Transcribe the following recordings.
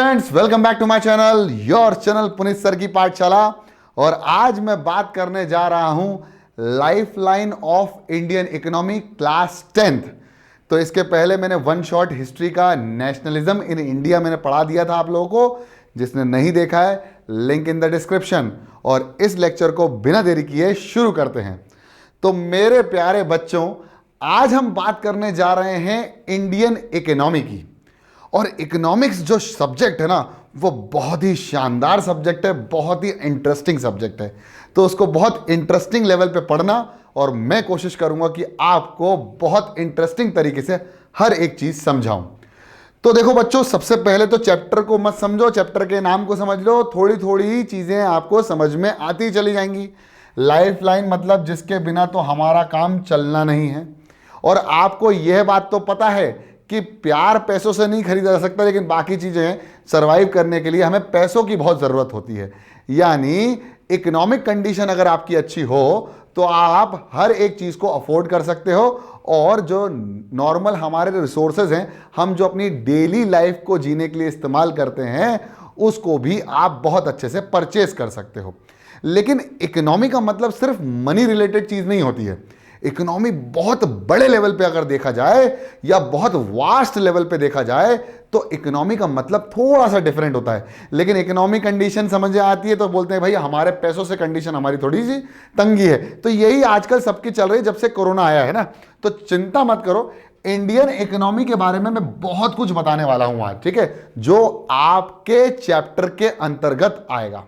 Students, welcome back to my channel, your channel Puneet sir की पाठशाला। और आज मैं बात करने जा रहा हूं lifeline of Indian economy class 10th। तो इसके पहले मैंने वन शॉट हिस्ट्री का नेशनलिज्म इन इंडिया मैंने पढ़ा दिया था आप लोगों को। जिसने नहीं देखा है, लिंक इन द डिस्क्रिप्शन। और इस लेक्चर को बिना देरी किए शुरू करते हैं। तो मेरे प्यारे बच्चों, आज हम बात करने जा रहे हैं इंडियन इकोनॉमी की। और इकोनॉमिक्स जो सब्जेक्ट है ना, वो बहुत ही शानदार सब्जेक्ट है, बहुत ही इंटरेस्टिंग सब्जेक्ट है। तो उसको बहुत इंटरेस्टिंग लेवल पे पढ़ना, और मैं कोशिश करूंगा कि आपको बहुत इंटरेस्टिंग तरीके से हर एक चीज समझाऊं। तो देखो बच्चों, सबसे पहले तो चैप्टर को मत समझो, चैप्टर के नाम को समझ लो। थोड़ी थोड़ी चीजें आपको समझ में आती चली जाएंगी। लाइफलाइन मतलब जिसके बिना तो हमारा काम चलना नहीं है। और आपको यह बात तो पता है कि प्यार पैसों से नहीं खरीदा जा सकता, लेकिन बाकी चीजें सर्वाइव करने के लिए हमें पैसों की बहुत जरूरत होती है। यानी इकोनॉमिक कंडीशन अगर आपकी अच्छी हो तो आप हर एक चीज को अफोर्ड कर सकते हो। और जो नॉर्मल हमारे रिसोर्सेज हैं, हम जो अपनी डेली लाइफ को जीने के लिए इस्तेमाल करते हैं, उसको भी आप बहुत अच्छे से परचेस कर सकते हो। लेकिन इकोनॉमी का मतलब सिर्फ मनी रिलेटेड चीज नहीं होती है। इकोनॉमी बहुत बड़े लेवल पे अगर देखा जाए, या बहुत वास्ट लेवल पे देखा जाए, तो इकोनॉमी का मतलब थोड़ा सा डिफरेंट होता है। लेकिन इकोनॉमी कंडीशन समझ आती है तो बोलते हैं भाई हमारे पैसों से कंडीशन हमारी थोड़ी सी तंगी है। तो यही आजकल सबकी चल रही है जब से कोरोना आया है ना। तो चिंता मत करो, इंडियन इकोनॉमी के बारे में मैं बहुत कुछ बताने वाला हूं आज, ठीक है, जो आपके चैप्टर के अंतर्गत आएगा।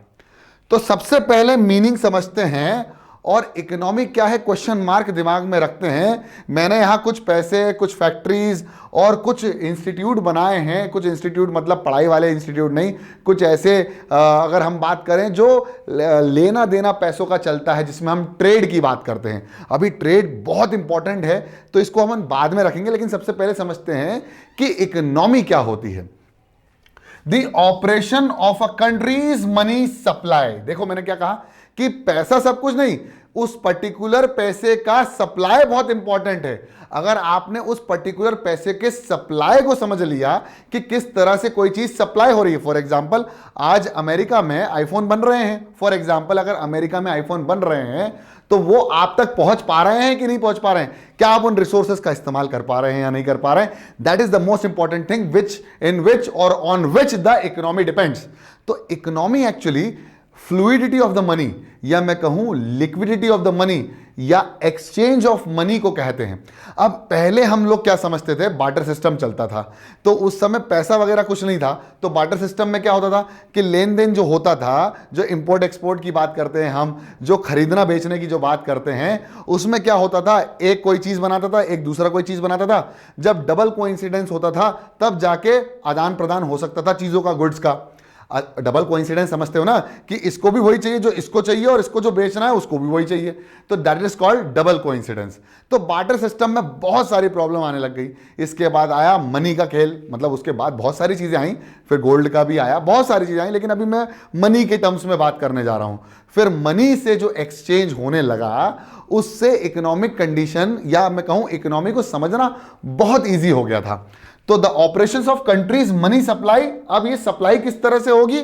तो सबसे पहले मीनिंग समझते हैं, और इकोनॉमी क्या है क्वेश्चन मार्क दिमाग में रखते हैं। मैंने यहां कुछ पैसे, कुछ फैक्ट्रीज और कुछ इंस्टीट्यूट बनाए हैं। कुछ इंस्टीट्यूट मतलब पढ़ाई वाले इंस्टीट्यूट नहीं, कुछ ऐसे अगर हम बात करें जो लेना देना पैसों का चलता है, जिसमें हम ट्रेड की बात करते हैं। अभी ट्रेड बहुत इंपॉर्टेंट है, तो इसको हम बाद में रखेंगे। लेकिन सबसे पहले समझते हैं कि इकोनॉमी क्या होती है। The operation of a countries money supply. देखो मैंने क्या कहा कि पैसा सब कुछ नहीं, उस पर्टिकुलर पैसे का सप्लाई बहुत इंपॉर्टेंट है। अगर आपने उस पर्टिकुलर पैसे के सप्लाई को समझ लिया कि किस तरह से कोई चीज सप्लाई हो रही है। फॉर एग्जांपल, आज अमेरिका में आईफोन बन रहे हैं। फॉर एग्जांपल, अगर अमेरिका में आईफोन बन रहे हैं तो वो आप तक पहुंच पा रहे हैं कि नहीं पहुंच पा रहे हैं? क्या आप उन रिसोर्सेज का इस्तेमाल कर पा रहे हैं या नहीं कर पा रहे हैं? That is the most important thing in which और on which the economy depends. तो economy actually fluidity of the money, या मैं कहूं लिक्विडिटी ऑफ द मनी, या एक्सचेंज ऑफ मनी को कहते हैं। अब पहले हम लोग क्या समझते थे, बार्टर सिस्टम चलता था। तो उस समय पैसा वगैरह कुछ नहीं था। तो बार्टर सिस्टम में क्या होता था कि लेन देन जो होता था, जो इंपोर्ट एक्सपोर्ट की बात करते हैं हम, जो खरीदना बेचने की जो बात करते हैं, उसमें क्या होता था, एक कोई चीज बनाता था, एक दूसरा कोई चीज बनाता था। जब डबल कोइंसिडेंस होता था, तब जाके आदान प्रदान हो सकता था चीजों का, गुड्स का। डबल कोइंसिडेंस समझते हो ना, कि इसको भी वही चाहिए जो इसको चाहिए, और इसको जो बेचना है उसको भी वही चाहिए। तो that is called double coincidence. तो बार्टर सिस्टम में बहुत सारी प्रॉब्लम आने लग गई। इसके बाद आया मनी का खेल, मतलब उसके बाद बहुत सारी चीजें आई, फिर गोल्ड का भी आया, बहुत सारी चीजें आई। लेकिन अभी मैं मनी के टर्म्स में बात करने जा रहा हूं। फिर मनी से जो एक्सचेंज होने लगा, उससे इकोनॉमिक कंडीशन, या मैं कहूं इकोनॉमी को समझना बहुत ईजी हो गया था। तो the operations of countries money supply. अब ये सप्लाई किस तरह से होगी?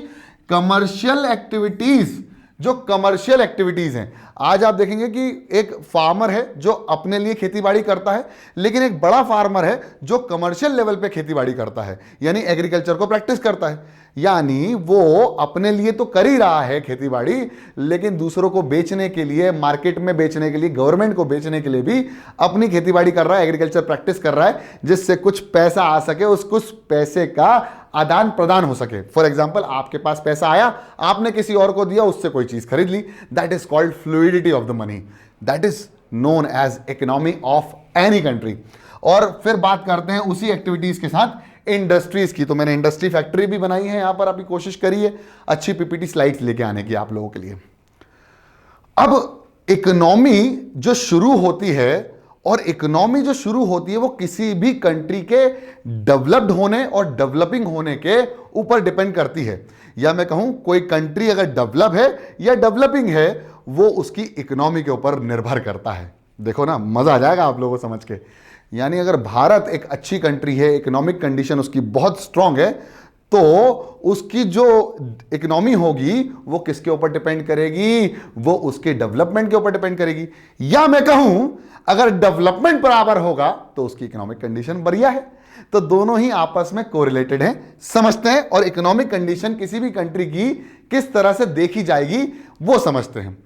कमर्शियल एक्टिविटीज, जो कमर्शियल एक्टिविटीज हैं। आज आप देखेंगे कि एक फार्मर है जो अपने लिए खेतीबाड़ी करता है, लेकिन एक बड़ा फार्मर है जो कमर्शियल लेवल पे खेतीबाड़ी करता है, यानी एग्रीकल्चर को प्रैक्टिस करता है। यानी वो अपने लिए तो कर ही रहा है खेतीबाड़ी, लेकिन दूसरों को बेचने के लिए, मार्केट में बेचने के लिए, गवर्नमेंट को बेचने के लिए भी अपनी खेतीबाड़ी कर रहा है, एग्रीकल्चर प्रैक्टिस कर रहा है, जिससे कुछ पैसा आ सके, उस कुछ पैसे का आदान प्रदान हो सके। फॉर एग्जाम्पल, आपके पास पैसा आया, आपने किसी और को दिया, उससे कोई चीज खरीद ली। That is called fluidity of the money. That is known as economy of any country. और फिर बात करते हैं उसी एक्टिविटीज के साथ इंडस्ट्रीज की। तो मैंने इंडस्ट्री फैक्ट्री भी बनाई है यहां पर, आपकी कोशिश करिए अच्छी पीपीटी स्लाइड्स लेके आने की आप लोगों के लिए। अब इकोनॉमी जो शुरू होती है, और इकोनॉमी जो शुरू होती है, वो किसी भी कंट्री के डेवलप्ड होने और डेवलपिंग होने के ऊपर डिपेंड करती है। या मैं कहूं कोई कंट्री अगर डेवलप है या डेवलपिंग है, वो उसकी इकोनॉमी के ऊपर निर्भर करता है। देखो ना, मजा आ जाएगा आप लोगों को समझ के। यानी अगर भारत एक अच्छी कंट्री है, इकोनॉमिक कंडीशन उसकी बहुत स्ट्रांग है, तो उसकी जो इकोनॉमी होगी वो किसके ऊपर डिपेंड करेगी? वो उसके डेवलपमेंट के ऊपर डिपेंड करेगी। या मैं कहूं अगर डेवलपमेंट बराबर होगा तो उसकी इकोनॉमिक कंडीशन बढ़िया है। तो दोनों ही आपस में कोरिलेटेड हैं, समझते हैं। और इकोनॉमिक कंडीशन किसी भी कंट्री की किस तरह से देखी जाएगी वो समझते हैं।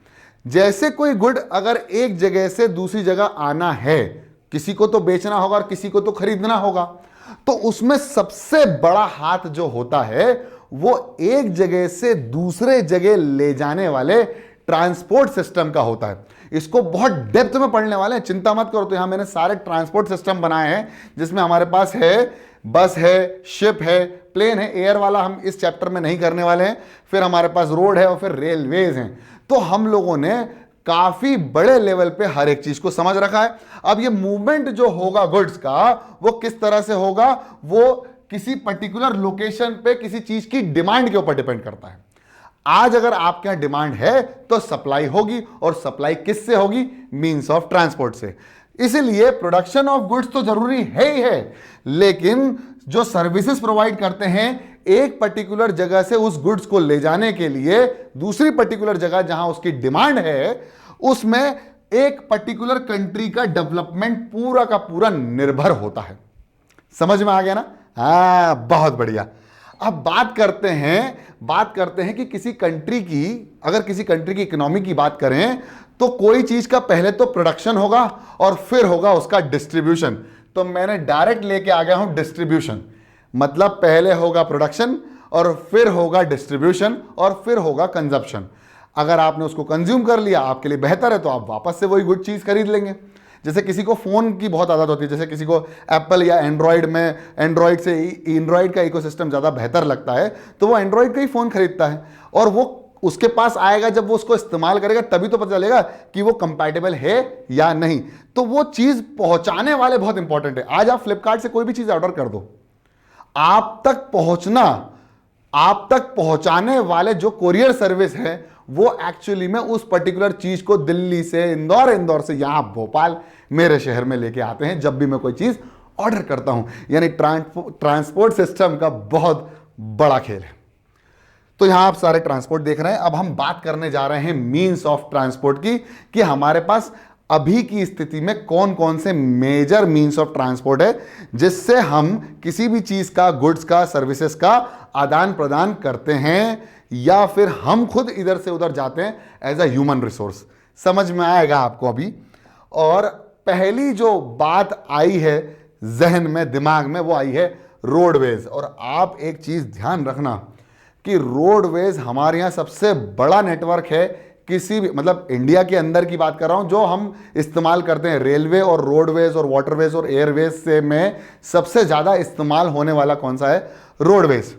जैसे कोई गुड अगर एक जगह से दूसरी जगह आना है, किसी को तो बेचना होगा और किसी को तो खरीदना होगा, तो उसमें सबसे बड़ा हाथ जो होता है वो एक जगह से दूसरे जगह ले जाने वाले ट्रांसपोर्ट सिस्टम का होता है। इसको बहुत डेप्थ में पढ़ने वाले हैं, चिंता मत करो। तो यहां मैंने सारे ट्रांसपोर्ट सिस्टम बनाए हैं जिसमें हमारे पास है बस है, शिप है, प्लेन है। एयर वाला हम इस चैप्टर में नहीं करने वाले हैं। फिर हमारे पास रोड है और फिर रेलवेज हैं। तो हम लोगों ने काफी बड़े लेवल पे हर एक चीज को समझ रखा है। अब ये मूवमेंट जो होगा गुड्स का वो किस तरह से होगा? वो किसी पर्टिकुलर लोकेशन पे किसी चीज की डिमांड के ऊपर डिपेंड करता है। आज अगर आपके यहां डिमांड है तो सप्लाई होगी, और सप्लाई किससे होगी? मींस ऑफ ट्रांसपोर्ट से। इसीलिए प्रोडक्शन ऑफ गुड्स तो जरूरी है ही है, लेकिन जो सर्विसेज प्रोवाइड करते हैं एक पर्टिकुलर जगह से उस गुड्स को ले जाने के लिए दूसरी पर्टिकुलर जगह जहां उसकी डिमांड है, उसमें एक पर्टिकुलर कंट्री का डेवलपमेंट पूरा का पूरा निर्भर होता है। समझ में आ गया ना? हाँ, बहुत बढ़िया। अब बात करते हैं कि किसी कंट्री की, अगर किसी कंट्री की इकोनॉमी की बात करें तो कोई चीज का पहले तो प्रोडक्शन होगा और फिर होगा उसका डिस्ट्रीब्यूशन। तो मैंने डायरेक्ट लेके आ गया हूं डिस्ट्रीब्यूशन। मतलब पहले होगा प्रोडक्शन और फिर होगा डिस्ट्रीब्यूशन और फिर होगा कंजप्शन। अगर आपने उसको कंज्यूम कर लिया आपके लिए बेहतर है, तो आप वापस से वही गुड चीज खरीद लेंगे। जैसे किसी को फोन की बहुत आदत होती है, जैसे किसी को एप्पल या एंड्रॉयड में एंड्रॉयड का इकोसिस्टम ज्यादा बेहतर लगता है, तो वो एंड्रॉयड का ही फोन खरीदता है। और वो उसके पास आएगा जब वो उसको इस्तेमाल करेगा तभी तो पता चलेगा कि वो कंपैटिबल है या नहीं। तो वो चीज पहुंचाने वाले बहुत इंपॉर्टेंट है। आज आप फ्लिपकार्ट से कोई भी चीज ऑर्डर कर दो, आप तक पहुंचाने वाले जो कोरियर सर्विस है वो एक्चुअली में उस पर्टिकुलर चीज को दिल्ली से इंदौर से यहां भोपाल मेरे शहर में लेके आते हैं जब भी मैं कोई चीज ऑर्डर करता हूं। यानी ट्रांसपोर्ट सिस्टम का बहुत बड़ा खेल है। तो यहां आप सारे ट्रांसपोर्ट देख रहे हैं। अब हम बात करने जा रहे हैं मींस ऑफ ट्रांसपोर्ट की, कि हमारे पास अभी की स्थिति में कौन कौन से मेजर मींस ऑफ ट्रांसपोर्ट है जिससे हम किसी भी चीज का, गुड्स का, सर्विसेज का आदान प्रदान करते हैं, या फिर हम खुद इधर से उधर जाते हैं एज अ ह्यूमन रिसोर्स। समझ में आएगा आपको अभी। और पहली जो बात आई है जहन में, दिमाग में, वो आई है रोडवेज। और आप एक चीज ध्यान रखना कि रोडवेज हमारे यहां सबसे बड़ा नेटवर्क है। किसी भी, मतलब इंडिया के अंदर की बात कर रहा हूं, जो हम इस्तेमाल करते हैं रेलवे और रोडवेज और वाटरवेज और एयरवेज से में सबसे ज्यादा इस्तेमाल होने वाला कौन सा है? Roadways.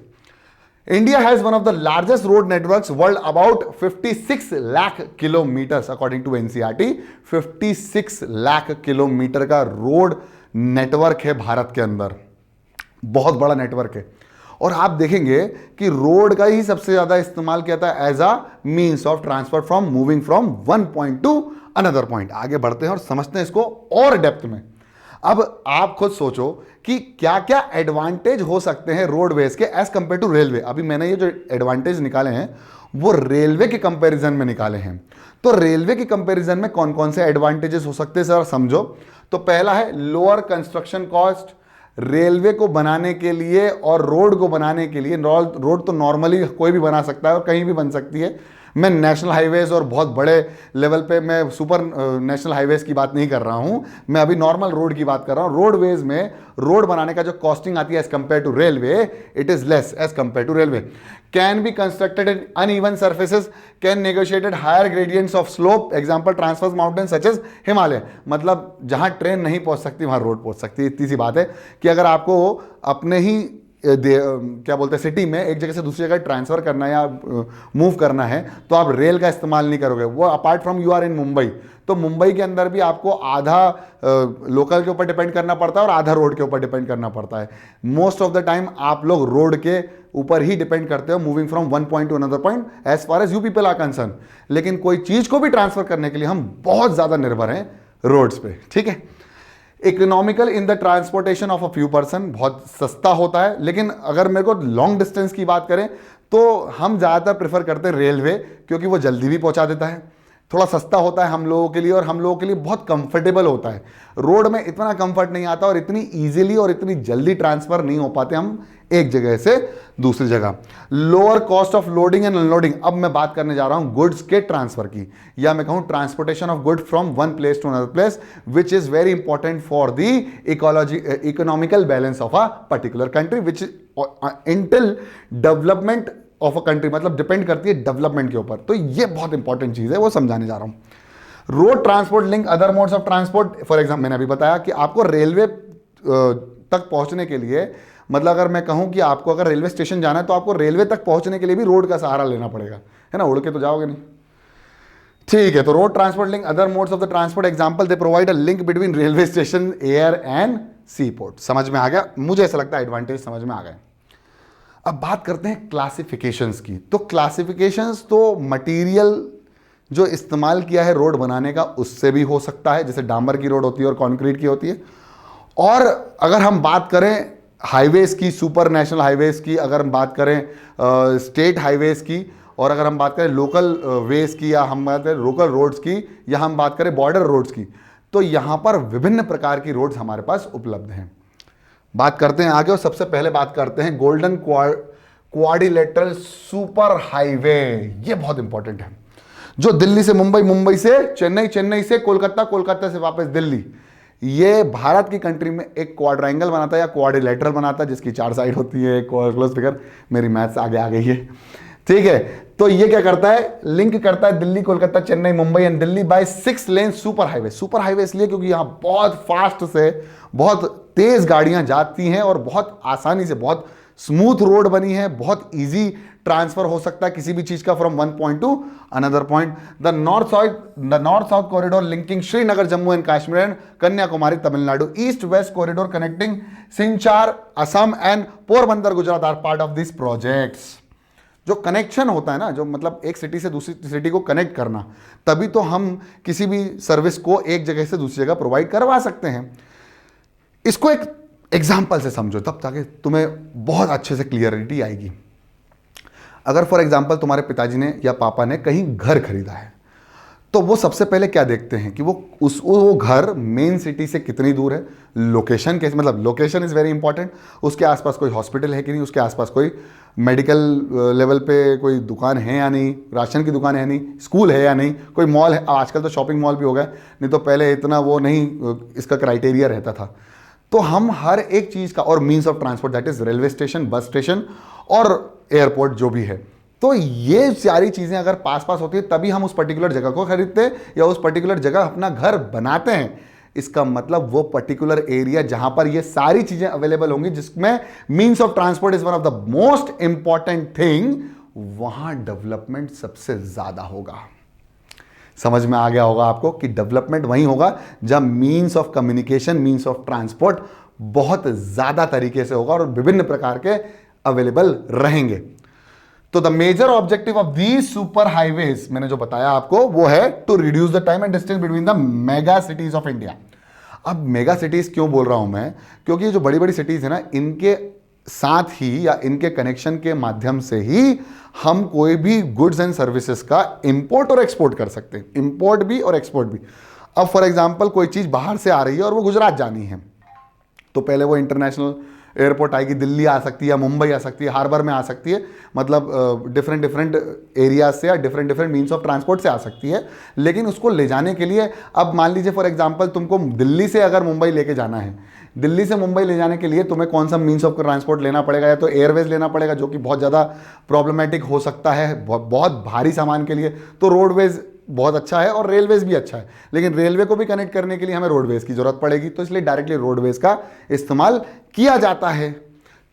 India has one of the largest road networks world, about 56 lakh kilometre according to NCERT. 56 lakh kilometre का रोड नेटवर्क है भारत के अंदर, बहुत बड़ा नेटवर्क है। और आप देखेंगे कि रोड का ही सबसे ज्यादा इस्तेमाल किया था as a means of transport from moving from one point to another point. आगे बढ़ते हैं और समझते हैं इसको और डेप्थ में। अब आप खुद सोचो कि क्या क्या एडवांटेज हो सकते हैं रोडवेज के एज कंपेयर टू रेलवे। अभी मैंने ये जो एडवांटेज निकाले हैं वो रेलवे के कंपैरिजन में निकाले हैं। तो रेलवे के कंपैरिजन में कौन कौन से एडवांटेजेस हो सकते हैं सर, समझो। तो पहला है लोअर कंस्ट्रक्शन कॉस्ट। रेलवे को बनाने के लिए और रोड को बनाने के लिए, रोड तो नॉर्मली कोई भी बना सकता है और कहीं भी बन सकती है। मैं नेशनल हाईवेज और बहुत बड़े लेवल पे, मैं सुपर नेशनल हाईवेज की बात नहीं कर रहा हूं, मैं अभी नॉर्मल रोड की बात कर रहा हूं। रोडवेज में रोड बनाने का जो कॉस्टिंग आती है as compare to railway, it is less as compare to railway. Can be constructed in uneven surfaces, can negotiated higher gradients of slope, example transverse mountain such as Himalaya. मतलब जहां train नहीं पहुंच सकती वहां रोड पहुंच सकती है। इतनी सी बात है कि अगर आपको अपने ही क्या बोलते हैं सिटी में एक जगह से दूसरी जगह ट्रांसफर करना है या मूव करना है तो आप रेल का इस्तेमाल नहीं करोगे। वो apart from you are in Mumbai, तो मुंबई के अंदर भी आपको आधा लोकल के ऊपर डिपेंड करना पड़ता है और आधा रोड के ऊपर डिपेंड करना पड़ता है। मोस्ट ऑफ द टाइम आप लोग रोड के ऊपर ही डिपेंड करते हो, moving from one point to another point as far as you people are concern. लेकिन कोई चीज को भी ट्रांसफर करने के लिए हम बहुत ज्यादा निर्भर हैं रोड्स पे, ठीक है। Economical in the transportation of a few person, बहुत सस्ता होता है। लेकिन अगर मेरे को लॉन्ग डिस्टेंस की बात करें तो हम ज़्यादातर प्रेफर करते हैं रेलवे, क्योंकि वो जल्दी भी पहुंचा देता है, थोड़ा सस्ता होता है हम लोगों के लिए, और हम लोगों के लिए बहुत कंफर्टेबल होता है। रोड में इतना कंफर्ट नहीं आता और इतनी इजीली और इतनी जल्दी ट्रांसफर नहीं हो पाते हम एक जगह से दूसरी जगह। Lower cost of loading and unloading. अब मैं बात करने जा रहा हूं गुड्स के ट्रांसफर की, या मैं कहूं transportation of good from one place to another place, which is very important for the economical balance of a particular country, which entail development of a country, मतलब डिपेंड करती है डेवलपमेंट के ऊपर। तो ये बहुत इंपॉर्टेंट चीज है, वो समझाने जा रहा हूं। Road transport link other modes of transport. For example मैंने अभी बताया कि आपको रेलवे तक पहुंचने के लिए, मतलब अगर मैं कहूं कि आपको अगर रेलवे स्टेशन जाना है तो आपको रेलवे तक पहुंचने के लिए भी रोड का सहारा लेना पड़ेगा, है ना, उड़ के तो जाओगे नहीं। ठीक है, तो road transport link other modes of the transport example, they provide a link between railway station, air and sea port. समझ में आ गया? मुझे ऐसा लगता है एडवांटेज समझ में आ गए। अब बात करते हैं क्लासिफिकेशंस की। तो क्लासिफिकेशंस तो मटेरियल जो इस्तेमाल किया है रोड बनाने का उससे भी हो सकता है, जैसे डांबर की रोड होती है और कंक्रीट की होती है। और अगर हम बात करें हाईवेज की, सुपर नेशनल हाईवेज की, अगर हम बात करें स्टेट हाईवेज की, और अगर हम बात करें लोकल वेज की, या हम बात करें लोकल रोड्स की, या हम बात करें बॉर्डर रोड्स की, तो यहाँ पर विभिन्न प्रकार की रोड्स हमारे पास उपलब्ध हैं। बात करते हैं आगे, और सबसे पहले बात करते हैं गोल्डन क्वाड्रिलेटरल सुपर हाईवे। ये बहुत इंपॉर्टेंट है, जो दिल्ली से मुंबई, मुंबई से चेन्नई, चेन्नई से कोलकाता, कोलकाता से वापस दिल्ली, ये भारत की कंट्री में एक क्वाड्रेंगल बनाता है या क्वाड्रिलेटरल बनाता है, जिसकी 4 साइड होती है। क्लोज फिगर, मेरी मैथ्स आगे आ गई है, ठीक है। तो ये क्या करता है, लिंक करता है Delhi, Kolkata, Chennai, Mumbai and Delhi by 6 lane super highway. Super highway इसलिए क्योंकि यहां बहुत फास्ट से, बहुत तेज गाड़ियां जाती हैं और बहुत आसानी से, बहुत स्मूथ रोड बनी है, बहुत इजी ट्रांसफर हो सकता है किसी भी चीज का from one point to another point. The north south corridor linking Srinagar, Jammu and Kashmir and Kanyakumari, Tamil Nadu. East west corridor connecting Silchar, Assam and Porbandar, Gujarat are part of this projects. जो कनेक्शन होता है ना, जो मतलब एक सिटी से दूसरी सिटी को कनेक्ट करना, तभी तो हम किसी भी सर्विस को एक जगह से दूसरी जगह प्रोवाइड करवा सकते हैं। इसको एक एग्जाम्पल से समझो, तब ताकि तुम्हें बहुत अच्छे से क्लियरिटी आएगी। अगर फॉर एग्जाम्पल तुम्हारे पिताजी ने या पापा ने कहीं घर खरीदा है, तो वो सबसे पहले क्या देखते हैं कि वो घर मेन सिटी से कितनी दूर है, लोकेशन कैसे, मतलब लोकेशन इज़ वेरी इंपॉर्टेंट। उसके आसपास कोई हॉस्पिटल है कि नहीं, उसके आसपास कोई मेडिकल लेवल पे कोई दुकान है या नहीं, राशन की दुकान है नहीं, स्कूल है या नहीं, कोई मॉल है। आजकल तो शॉपिंग मॉल भी हो गए, नहीं तो पहले इतना वो नहीं इसका क्राइटेरिया रहता था। तो हम हर एक चीज़ का, और means of transport that is railway station, bus station और एयरपोर्ट जो भी है, तो ये सारी चीज़ें अगर पास पास होती है तभी हम उस पर्टिकुलर जगह को खरीदते हैं या उस पर्टिकुलर जगह अपना घर बनाते हैं। इसका मतलब वो पर्टिकुलर एरिया जहां पर ये सारी चीज़ें अवेलेबल होंगी, जिसमें means of transport is one of the most important thing, वहां डेवलपमेंट सबसे ज़्यादा होगा। समझ में आ गया होगा आपको कि डेवलपमेंट वहीं होगा जब means of communication, means of transport बहुत ज़्यादा तरीके से होगा और विभिन्न प्रकार के अवेलेबल रहेंगे। तो the major objective of these super highways, मैंने जो बताया आपको, वो है to reduce the time and distance between the mega cities of India. अब मेगा सिटीज क्यों बोल रहा हूं मैं, क्योंकि ये जो बड़ी बड़ी सिटीज है ना, इनके साथ ही या इनके कनेक्शन के माध्यम से ही हम कोई भी गुड्स एंड सर्विसेज का इंपोर्ट और एक्सपोर्ट कर सकते हैं, इंपोर्ट भी और एक्सपोर्ट भी। अब फॉर एग्जांपल कोई चीज़ बाहर से आ रही है और वो गुजरात जानी है, तो पहले वो इंटरनेशनल एयरपोर्ट आएगी, दिल्ली आ सकती है या मुंबई आ सकती है, हार्बर में आ सकती है, मतलब डिफरेंट एरियाज से या डिफरेंट मीन्स ऑफ ट्रांसपोर्ट से आ सकती है। लेकिन उसको ले जाने के लिए, अब मान लीजिए फॉर एग्जांपल तुमको दिल्ली से अगर मुंबई लेके जाना है, दिल्ली से मुंबई ले जाने के लिए तुम्हें कौन सा मीन्स ऑफ ट्रांसपोर्ट लेना पड़ेगा, या तो एयरवेज लेना पड़ेगा जो कि बहुत ज़्यादा प्रॉब्लमेटिक हो सकता है बहुत भारी सामान के लिए, तो रोडवेज बहुत अच्छा है और रेलवेज भी अच्छा है, लेकिन रेलवे को भी कनेक्ट करने के लिए हमें रोडवेज की जरूरत पड़ेगी, तो इसलिए डायरेक्टली रोडवेज का इस्तेमाल किया जाता है।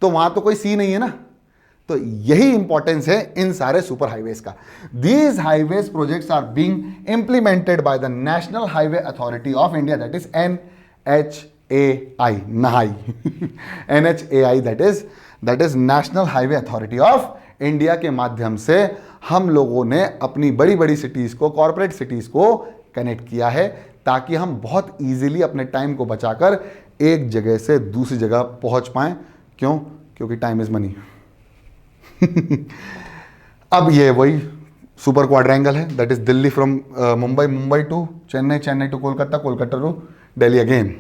तो वहां तो कोई सी नहीं है ना, तो यही इंपॉर्टेंस है इन सारे सुपर हाईवेज का। These highways projects are being implemented by the national highway authority of India, that is NHAI, NHAI NHAI, that is national highway authority of India के माध्यम से हम लोगों ने अपनी बड़ी बड़ी सिटीज को, कॉर्पोरेट सिटीज को कनेक्ट किया है, ताकि हम बहुत इजीली अपने टाइम को बचाकर एक जगह से दूसरी जगह पहुंच पाएं। क्यों? क्योंकि टाइम इज मनी। अब ये वही सुपर क्वाड्रेंगल है, that is Delhi from Mumbai, Mumbai to Chennai, Chennai to Kolkata, Kolkata to Delhi again.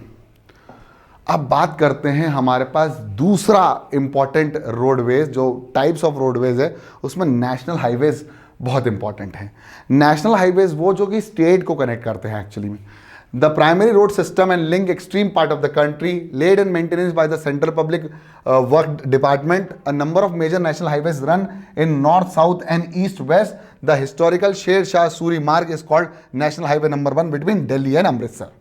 अब बात करते हैं हमारे पास दूसरा इंपॉर्टेंट रोडवेज, जो टाइप्स ऑफ रोडवेज है उसमें नेशनल हाईवेज बहुत इंपॉर्टेंट है। नेशनल हाईवेज वो जो कि स्टेट को कनेक्ट करते हैं एक्चुअली में। The primary road system and link extreme part of the country, led and maintenance by the central public work department. A number of major national highways run in north, south and east west. The historical Sher Shah Suri Marg is called national highway number 1 between Delhi and Amritsar.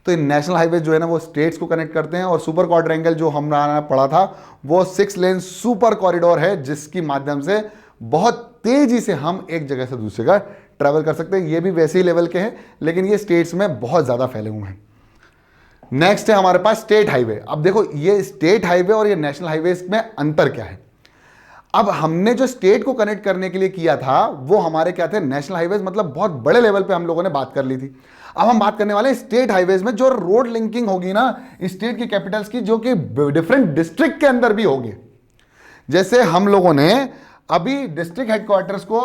तो इन national highway जो है ना वो states को connect करते हैं। और सुपर क्वाड्रेंगल जो हमने पढ़ा था वो 6 लेन सुपर कॉरिडोर है, जिसकी माध्यम से बहुत तेजी से हम एक जगह से दूसरी जगह ट्रैवल कर सकते हैं। ये भी वैसे ही लेवल के हैं, लेकिन ये स्टेट्स में बहुत ज्यादा फैले हुए हैं। नेक्स्ट है हमारे पास स्टेट हाईवे। अब देखो ये स्टेट हाईवे और ये नेशनल हाईवे में अंतर क्या है। अब हमने जो स्टेट को कनेक्ट करने के लिए किया था वो हमारे क्या थे, नेशनल हाईवेज, मतलब बहुत बड़े लेवल पे हम लोगों ने बात कर ली थी। अब हम बात करने वाले हैं स्टेट हाईवेज में, जो रोड लिंकिंग होगी ना स्टेट की कैपिटल्स की, जो कि डिफरेंट डिस्ट्रिक्ट के अंदर भी होगी। जैसे हम लोगों ने अभी डिस्ट्रिक्ट हेडक्वार्टर्स को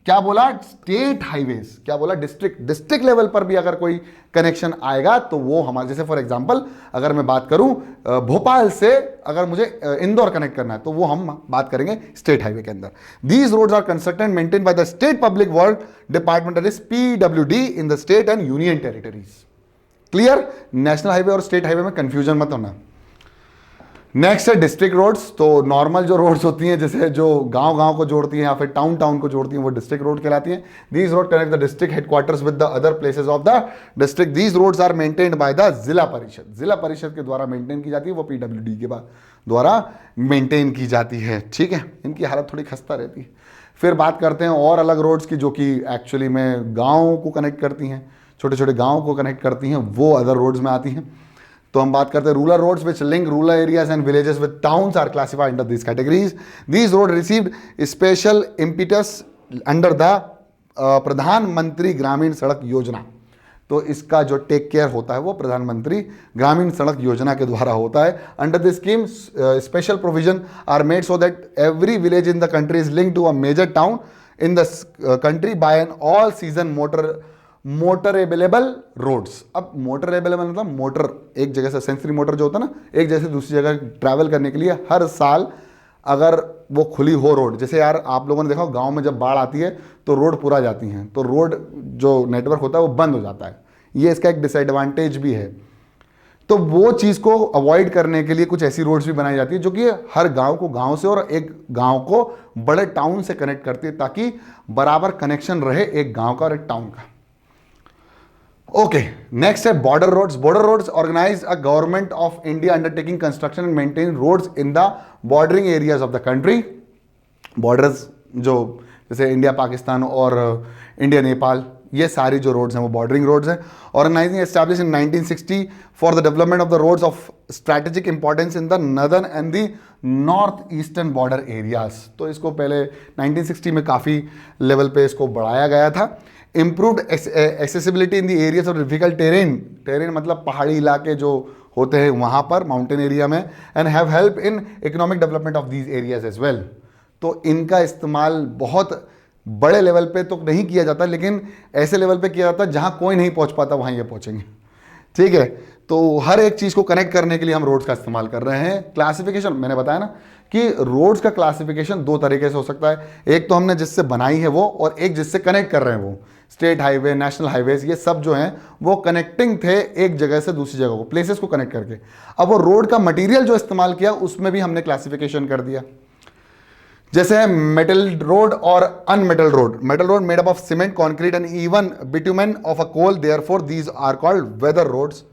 क्या बोला, स्टेट हाईवेज, क्या बोला, डिस्ट्रिक्ट लेवल पर भी अगर कोई कनेक्शन आएगा तो वो हमारे, जैसे फॉर एग्जांपल अगर मैं बात करूं भोपाल से अगर मुझे इंदौर कनेक्ट करना है तो वो हम बात करेंगे स्टेट हाईवे के अंदर। These roads are constructed and maintain by the state public work department, that is PWD, in the state and union territories. Clear? National highway और स्टेट हाईवे में कंफ्यूजन मत होना। नेक्स्ट है डिस्ट्रिक्ट रोड्स। तो normal जो roads होती हैं, जैसे जो गांव को जोड़ती हैं या फिर टाउन को जोड़ती हैं, वो डिस्ट्रिक्ट रोड कहलाती हैं। These road connect the district headquarters with the other places of the district. These roads are maintained by the Zila Parishad. जिला परिषद के द्वारा मेंटेन की जाती है, वो PWD के द्वारा मेंटेन की जाती है। ठीक है, इनकी हालत थोड़ी खस्ता रहती है। फिर बात करते हैं और अलग रोड्स की, जो कि एक्चुअली में गाँव को कनेक्ट करती हैं, छोटे छोटे गाँव को कनेक्ट करती हैं, वो अदर रोड्स में आती हैं। तो हम बात करते हैं rural roads which link rural areas and villages with towns are classified under this categories. These road received special impetus under the Pradhanmantri Gramin सड़क योजना। तो इसका जो टेक केयर होता है वो प्रधानमंत्री ग्रामीण सड़क योजना के द्वारा होता है। Under this scheme special provision are made so that every village in the country is linked to a major town in the country by an all season motorable roads. अब मोटरेबल मतलब मोटर, एक जगह से sensory motor जो होता है ना, एक जगह से दूसरी जगह ट्रैवल करने के लिए हर साल अगर वो खुली हो रोड, जैसे यार आप लोगों ने देखा गांव में जब बाढ़ आती है तो रोड पूरा जाती हैं, तो रोड जो नेटवर्क होता है वो बंद हो जाता है। ये इसका एक डिसएडवांटेज भी है। तो वो चीज़ को अवॉइड करने के लिए कुछ ऐसी रोड्स भी बनाई जाती है जो कि हर गांव को गांव से और एक गांव को बड़े टाउन से कनेक्ट करती है, ताकि बराबर कनेक्शन रहे एक गांव का और एक टाउन का। ओके, नेक्स्ट है border roads. Border roads organize a government of India undertaking construction and maintain roads in the bordering areas of the country. Borders जो जैसे इंडिया पाकिस्तान और इंडिया नेपाल, ये सारी जो रोड्स हैं वो बॉर्डरिंग रोड्स हैं। Organizing establish in 1960 for the development of the roads of strategic importance in the northern and the north eastern border areas. तो इसको पहले 1960 में काफ़ी लेवल पे इसको बढ़ाया गया था। Improved accessibility in the areas of difficult terrain मतलब पहाड़ी इलाके जो होते हैं वहाँ पर, माउंटेन एरिया में, and have help in economic development of these areas as well. तो इनका इस्तेमाल बहुत बड़े लेवल पे तो नहीं किया जाता, लेकिन ऐसे लेवल पे किया जाता है जहाँ कोई नहीं पहुँच पाता वहाँ ये पहुँचेंगे। ठीक है, तो हर एक चीज़ को कनेक्ट करने के लिए हम रोड्स का इस्तेमाल कर रहे हैं। क्लासिफिकेशन मैंने बताया ना कि रोड्स का क्लासिफिकेशन 2 तरीके से हो सकता है। एक तो हमने जिससे बनाई है वो, और एक जिससे कनेक्ट कर रहे हैं वो। स्टेट हाईवे, नेशनल हाईवेज, ये सब जो हैं वो कनेक्टिंग थे एक जगह से दूसरी जगह को, प्लेसेस को कनेक्ट करके। अब वो रोड का मटेरियल जो इस्तेमाल किया उसमें भी हमने क्लासिफिकेशन कर दिया। जैसे मेटल रोड और unmetal road. Metal road made up of cement, concrete and even bitumen of a coal, therefore these are called weather roads.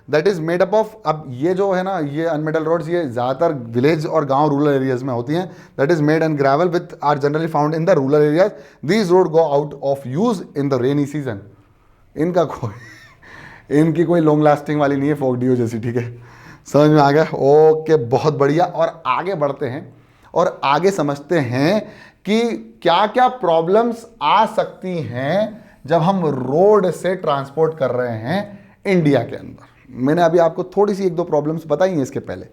That is made up of, अब ये जो है ना, ये अनमेटल रोड्स ये ज़्यादातर विलेज और गांव रूरल एरियाज में होती हैं। That is made and gravel with are generally found in the rural areas. These road go out of use in the rainy season. इनकी कोई लॉन्ग लास्टिंग वाली नहीं है, फोकडियो जैसी। ठीक है, समझ में आ गया? ओके, बहुत बढ़िया। और आगे बढ़ते हैं और आगे समझते हैं कि क्या क्या प्रॉब्लम्स आ सकती हैं जब हम रोड से ट्रांसपोर्ट कर रहे हैं इंडिया के अंदर। मैंने अभी आपको थोड़ी सी एक दो प्रॉब्लम्स बताई हैं इसके पहले।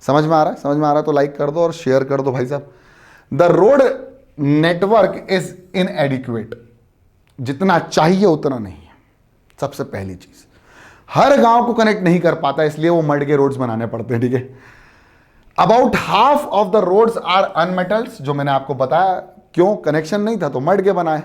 समझ में आ रहा है? समझ में आ रहा है तो लाइक कर दो और शेयर कर दो भाई साहब। द रोड नेटवर्क इज इनएडिक्वेट, जितना चाहिए उतना नहीं है। सबसे पहली चीज, हर गांव को कनेक्ट नहीं कर पाता, इसलिए वो मड के रोड्स बनाने पड़ते हैं, ठीक है। About half of the roads are unmetalled, जो मैंने आपको बताया, क्यों? कनेक्शन नहीं था तो मड के बनाए।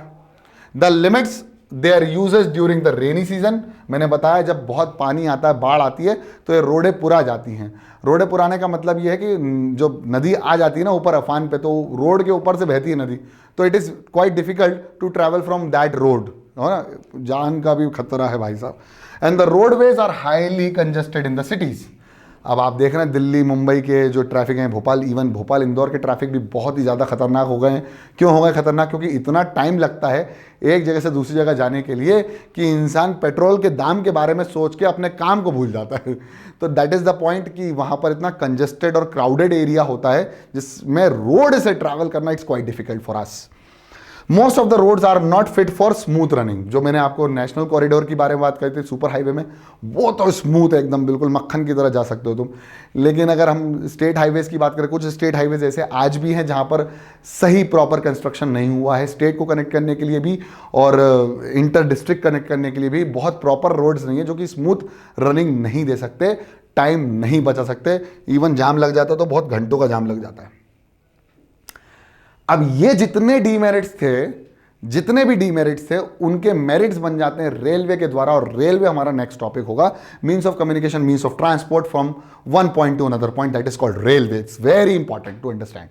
The limits there uses during the rainy season, मैंने बताया जब बहुत पानी आता है, बाढ़ आती है तो ये रोडें पुरा जाती हैं। रोडें पुराने का मतलब ये है कि जो नदी आ जाती है ना ऊपर अफान पे, तो रोड के ऊपर से बहती है नदी, तो it is quite difficult to travel from that road, है ना, जान का भी खतरा है भाई साहब। And the roadways are highly congested in the cities. अब आप देख रहे हैं दिल्ली मुंबई के जो ट्रैफिक हैं, भोपाल, इवन भोपाल इंदौर के ट्रैफिक भी बहुत ही ज़्यादा खतरनाक हो गए हैं। क्यों हो गए खतरनाक? क्योंकि इतना टाइम लगता है एक जगह से दूसरी जगह जाने के लिए कि इंसान पेट्रोल के दाम के बारे में सोच के अपने काम को भूल जाता है। तो दैट इज़ द पॉइंट कि वहाँ पर इतना कंजेस्टेड और क्राउडेड एरिया होता है जिसमें रोड से ट्रैवल करना it's quite difficult for us. Most of the roads are not fit for smooth running. जो मैंने आपको नेशनल कॉरिडोर के बारे में बात करी थी, सुपर हाईवे में, वो तो स्मूथ है एकदम, बिल्कुल मक्खन की तरह जा सकते हो तुम। लेकिन अगर हम स्टेट हाईवेज की बात करें, कुछ स्टेट हाईवेज ऐसे आज भी हैं जहां पर सही प्रॉपर कंस्ट्रक्शन नहीं हुआ है, स्टेट को कनेक्ट करने के लिए भी और इंटर डिस्ट्रिक्ट कनेक्ट करने के लिए भी बहुत प्रॉपर रोड्स नहीं है, जो कि स्मूथ रनिंग नहीं दे सकते, टाइम नहीं बचा सकते। इवन जाम लग जाता है तो बहुत घंटों का जाम लग जाता है। अब ये जितने भी डीमेरिट्स थे उनके मेरिट्स बन जाते हैं रेलवे के द्वारा, और रेलवे हमारा नेक्स्ट टॉपिक होगा। Means of communication, means of transport from one point to another point, that is called railway. It's very important to understand.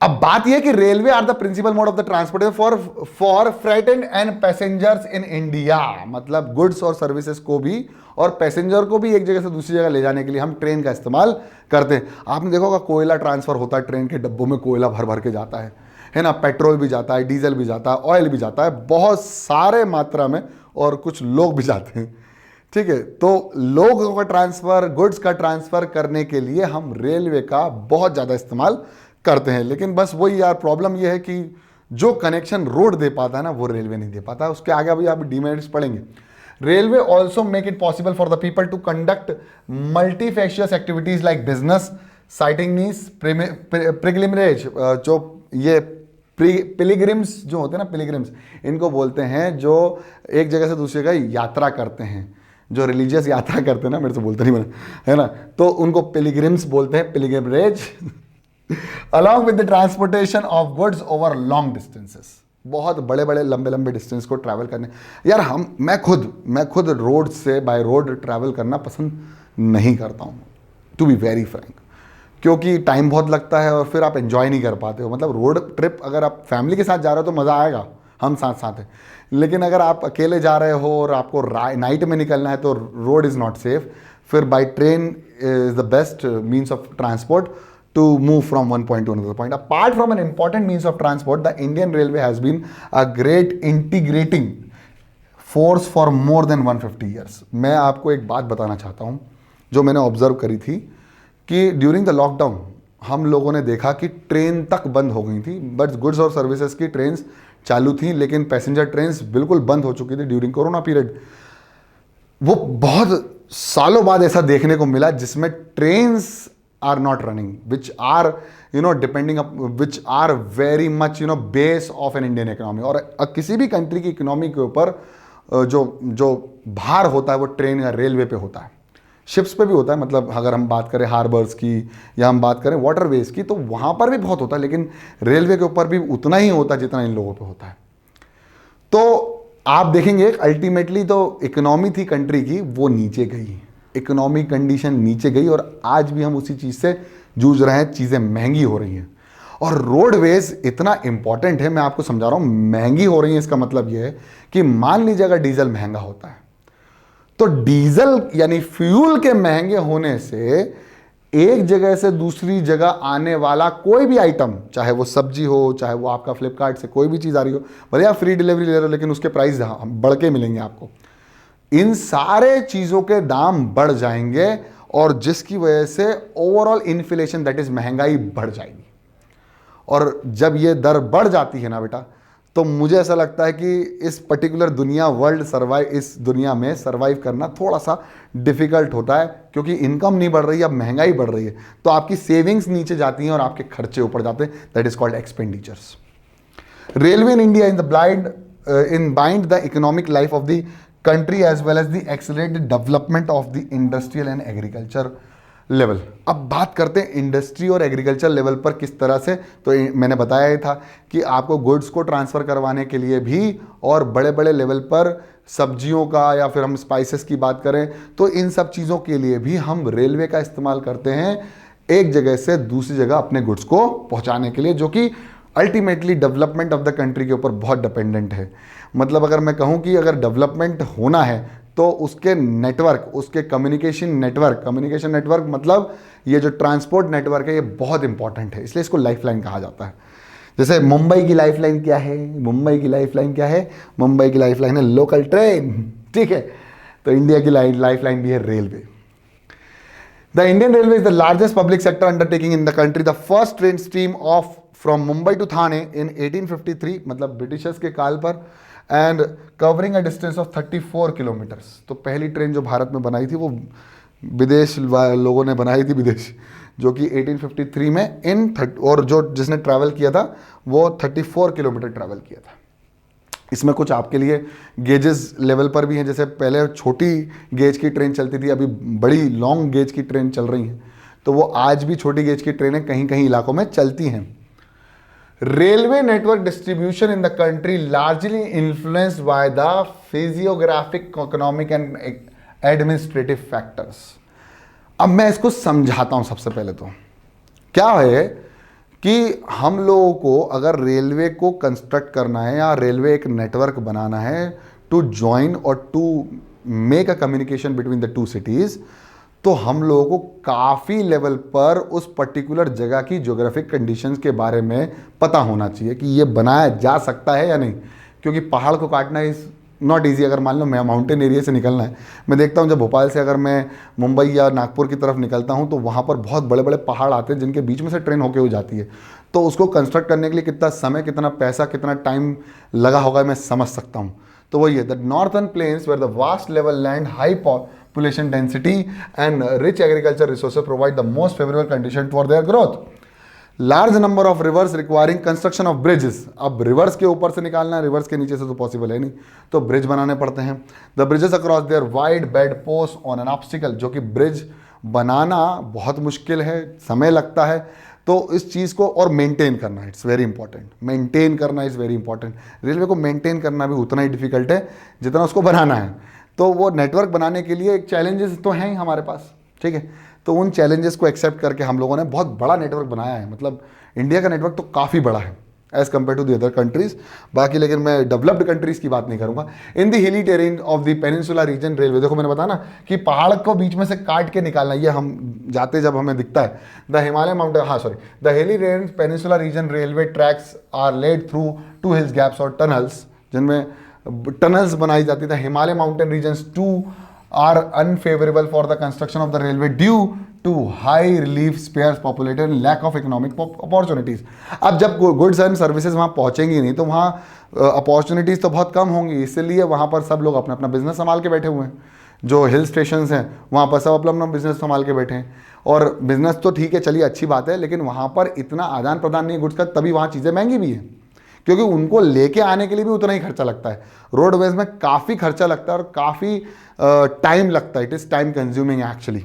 अब बात यह कि railway are the principal mode of the transportation for freight and passengers in India. मतलब goods और services को भी और passenger को भी एक जगह से दूसरी जगह ले जाने के लिए हम ट्रेन का इस्तेमाल करते हैं। आपने देखा होगा कोयला ट्रांसफर होता है, ट्रेन के डब्बों में कोयला भर भर के जाता है ना, पेट्रोल भी जाता है, डीजल भी जाता है, ऑयल भी जाता है, बहुत सारे मात्रा में, और कुछ लोग भी जाते हैं, ठीक है। तो लोगों का ट्रांसफर, गुड्स का ट्रांसफर करने के लिए हम रेलवे का बहुत ज़्यादा इस्तेमाल करते हैं। लेकिन बस वही यार प्रॉब्लम ये है कि जो कनेक्शन रोड दे पाता है ना, वो रेलवे नहीं दे पाता। उसके आगे अभी आप डीमेरिट्स पढ़ेंगे। Railway also make it possible for the people to conduct multifaceted activities like business, sighting needs, pilgrimage, जो ये पिलग्रिम्स जो होते हैं ना, पिलग्रिम्स इनको बोलते हैं, जो एक जगह से दूसरी जगह यात्रा करते हैं, जो रिलीजियस यात्रा करते हैं ना, मेरे से बोलते नहीं बना, है ना, तो उनको पिलग्रिम्स बोलते हैं, pilgrimage. along with the transportation of goods over long distances, बहुत बड़े बड़े लंबे लंबे डिस्टेंस को ट्रैवल करने। यार मैं खुद रोड से बाय रोड ट्रैवल करना पसंद नहीं करता हूँ, टू बी वेरी फ्रैंक, क्योंकि टाइम बहुत लगता है और फिर आप एंजॉय नहीं कर पाते हो। मतलब रोड ट्रिप अगर आप फैमिली के साथ जा रहे हो तो मज़ा आएगा, हम साथ साथ हैं, लेकिन अगर आप अकेले जा रहे हो और आपको नाइट में निकलना है तो रोड इज़ नॉट सेफ। फिर by train is the best means of transport to move from one point to another point. Apart from an important means of transport, the Indian Railway has been a great integrating force for more than 150 years. मैं आपको एक बात बताना चाहता हूँ जो मैंने observe करी थी कि ड्यूरिंग द लॉकडाउन हम लोगों ने देखा कि ट्रेन तक बंद हो गई थी, बट गुड्स और सर्विसेज की ट्रेन्स चालू थी, लेकिन पैसेंजर ट्रेन्स बिल्कुल बंद हो चुकी थी ड्यूरिंग कोरोना पीरियड। वो बहुत सालों बाद ऐसा देखने को मिला जिसमें trains are not running, which are which are very much base of an Indian economy। और किसी भी कंट्री की इकोनॉमी के ऊपर जो भार होता है वो ट्रेन या रेलवे पे होता है, शिप्स पे भी होता है। मतलब अगर हम बात करें हार्बर्स की या हम बात करें वाटरवेज की तो वहाँ पर भी बहुत होता है, लेकिन रेलवे के ऊपर भी उतना ही होता है जितना इन लोगों पे होता है। तो आप देखेंगे अल्टीमेटली तो इकोनॉमी थी कंट्री की वो नीचे गई, इकोनॉमिक कंडीशन नीचे गई, और आज भी हम उसी चीज़ से जूझ रहे हैं। चीज़ें महंगी हो रही हैं और रोडवेज इतना इंपॉर्टेंट है, मैं आपको समझा रहा हूँ। महंगी हो रही है इसका मतलब यह है कि मान लीजिए अगर डीजल महंगा होता है तो डीजल यानी फ्यूल के महंगे होने से एक जगह से दूसरी जगह आने वाला कोई भी आइटम, चाहे वो सब्जी हो, चाहे वो आपका फ्लिपकार्ट से कोई भी चीज़ आ रही हो, भले आप फ्री डिलीवरी ले रहे हो लेकिन उसके प्राइस बढ़ के मिलेंगे आपको, इन सारे चीज़ों के दाम बढ़ जाएंगे और जिसकी वजह से ओवरऑल इन्फ्लेशन दैट इज महंगाई बढ़ जाएगी। और जब ये दर बढ़ जाती है ना बेटा, तो मुझे ऐसा लगता है कि इस पर्टिकुलर इस दुनिया में सर्वाइव करना थोड़ा सा डिफिकल्ट होता है, क्योंकि इनकम नहीं बढ़ रही है, अब महंगाई बढ़ रही है, तो आपकी सेविंग्स नीचे जाती हैं और आपके खर्चे ऊपर जाते हैं। That is called expenditures. Railway in India bind the economic life of the country as well as the accelerated development of the industrial and agriculture level. अब बात करते हैं इंडस्ट्री और एग्रीकल्चर लेवल पर किस तरह से। तो मैंने बताया ही था कि आपको गुड्स को ट्रांसफ़र करवाने के लिए भी और बड़े बड़े लेवल पर सब्जियों का, या फिर हम स्पाइसेस की बात करें, तो इन सब चीज़ों के लिए भी हम रेलवे का इस्तेमाल करते हैं एक जगह से दूसरी जगह अपने गुड्स को पहुंचाने के लिए, जो कि ultimately development of the country के ऊपर बहुत डिपेंडेंट है। मतलब अगर मैं कहूँ कि अगर डेवलपमेंट होना है तो उसके नेटवर्क, उसके कम्युनिकेशन नेटवर्क मतलब ये जो ट्रांसपोर्ट नेटवर्क है ये बहुत इंपॉर्टेंट है, इसलिए इसको लाइफलाइन कहा जाता है। जैसे मुंबई की लाइफलाइन क्या है? मुंबई की लाइफलाइन है लोकल ट्रेन, ठीक है। तो इंडिया की लाइफलाइन भी है railway. The Indian railway is the largest public sector undertaking in the country. The first train steamed off from Mumbai to Thane in 1853, मतलब ब्रिटिशर्स के काल पर, and covering a distance of 34 kilometres. तो पहली ट्रेन जो भारत में बनाई थी वो विदेश लोगों ने बनाई थी, विदेश, जो कि 1853 में और जो जिसने ट्रैवल किया था वो 34 किलोमीटर ट्रैवल किया था। इसमें कुछ आपके लिए गेजेस लेवल पर भी हैं, जैसे पहले छोटी गेज की ट्रेन चलती थी, अभी बड़ी लॉन्ग गेज की ट्रेन चल रही हैं, तो वो आज भी छोटी गेज की ट्रेनें कहीं कहीं इलाकों में चलती हैं। Railway network distribution in the country largely influenced by the physiographic, economic and administrative factors। अब मैं इसको समझाता हूं। सबसे पहले तो क्या है कि हम लोगों को अगर रेलवे को कंस्ट्रक्ट करना है या रेलवे एक नेटवर्क बनाना है टू ज्वाइन और to make a communication between the two cities, तो हम लोगों को काफ़ी लेवल पर उस पर्टिकुलर जगह की ज्योग्राफिक कंडीशंस के बारे में पता होना चाहिए कि ये बनाया जा सकता है या नहीं। क्योंकि पहाड़ को काटना इज़ नॉट ईजी। अगर मान लो मैं माउंटेन एरिया से निकलना है, मैं देखता हूँ जब भोपाल से अगर मैं मुंबई या नागपुर की तरफ निकलता हूँ तो वहाँ पर बहुत बड़े बड़े पहाड़ आते हैं जिनके बीच में से ट्रेन होके हो जाती है। तो उसको कंस्ट्रक्ट करने के लिए कितना समय, कितना पैसा, कितना टाइम लगा होगा मैं समझ सकता हूँ। तो वही है, the northern plains where the vast level land, high population density and rich agriculture resources provide the most favorable condition for their growth. Large number of rivers requiring construction of bridges। अब reverse के ऊपर से निकालना है, reverse के नीचे से तो पॉसिबल है नहीं, तो ब्रिज बनाने पड़ते हैं। The bridges across their wide bed post on an obstacle, जो कि ब्रिज बनाना बहुत मुश्किल है, समय लगता है। तो इस चीज़ को और मेंटेन करना, इट्स वेरी इंपॉर्टेंट। मेंटेन करना इज़ वेरी इंपॉर्टेंट। रेलवे को मेंटेन करना भी उतना ही डिफिकल्ट है जितना उसको बनाना है। तो वो नेटवर्क बनाने के लिए एक चैलेंजेस तो हैं ही हमारे पास, ठीक है। तो उन चैलेंजेस को एक्सेप्ट करके हम लोगों ने बहुत बड़ा नेटवर्क बनाया है। मतलब इंडिया का नेटवर्क तो काफ़ी बड़ा है as compare to the other countries. बाकी लेकिन मैं डेवलप्ड कंट्रीज़ की बात नहीं करूँगा। In the hilly terrain of the peninsula region railway, देखो मैंने बताया ना कि पहाड़ को बीच में से काट के निकालना, ये हम जाते जब हमें दिखता है। The Himalaya mountain, the hilly range peninsula region railway tracks are laid through 2 hills gaps और टनल्स, जिनमें टनल्स बनाई जाती थी। Himalaya mountain regions too are unfavourable for the construction of the railway due to high relief sparse populated, lack of economic opportunities. अब जब goods and services वहाँ पहुँचेंगी नहीं तो वहाँ अपॉर्चुनिटीज़ तो बहुत कम होंगी, इसलिए वहाँ पर सब लोग अपना अपना बिजनेस संभाल के बैठे हुए हैं। जो हिल स्टेशंस हैं वहाँ पर सब अपना अपना बिजनेस संभाल के बैठे हैं। और बिजनेस तो ठीक है, चलिए अच्छी बात है, लेकिन वहाँ पर इतना आदान प्रदान नहीं गुड्स का, तभी वहाँ चीज़ें महंगी भी हैं, क्योंकि उनको लेके आने के लिए भी उतना ही खर्चा लगता है। रोडवेज में काफ़ी खर्चा लगता है और काफ़ी टाइम लगता है। It is time consuming actually.